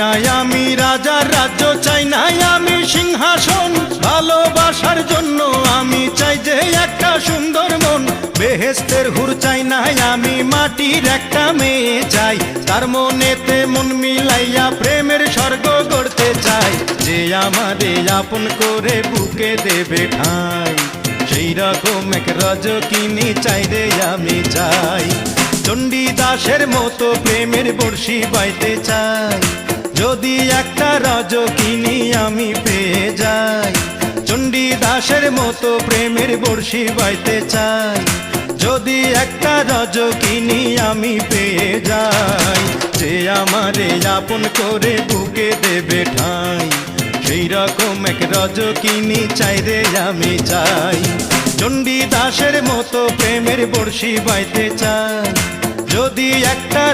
নাই আমি রাজার রাজ্য, চাই নাই আমি সিংহাসন, ভালোবাসার জন্য আমি চাই যে একটা সুন্দর মন। বেহেশতের হুর চাই নাই আমি, মাটির একটা মেয়ে চাই, তার মনেতে মন মিলাইয়া প্রেমের স্বর্গ গড়তে চাই। যে আমারে আপন করে বুকে দেবে ঠাই, সেই রকম এক রজকিনী চাই রে আমি চাই। চণ্ডীদাসের মতো প্রেমের বর্ষি বাইতে চাই, যদি একটা রজকিনী আমি পেয়ে যাই। চণ্ডীদাসের মতো প্রেমের বর্ষি বাইতে চাই, যদি একটা রজকিনী আমি পেয়ে যাই। যে আমারে আপন করে বুকে দেবে ঠাই, সেই রকম এক রজকিনী চাই রে আমি চাই। চণ্ডীদাসের মতো প্রেমের বর্ষি বাইতে চাই, যদি একটা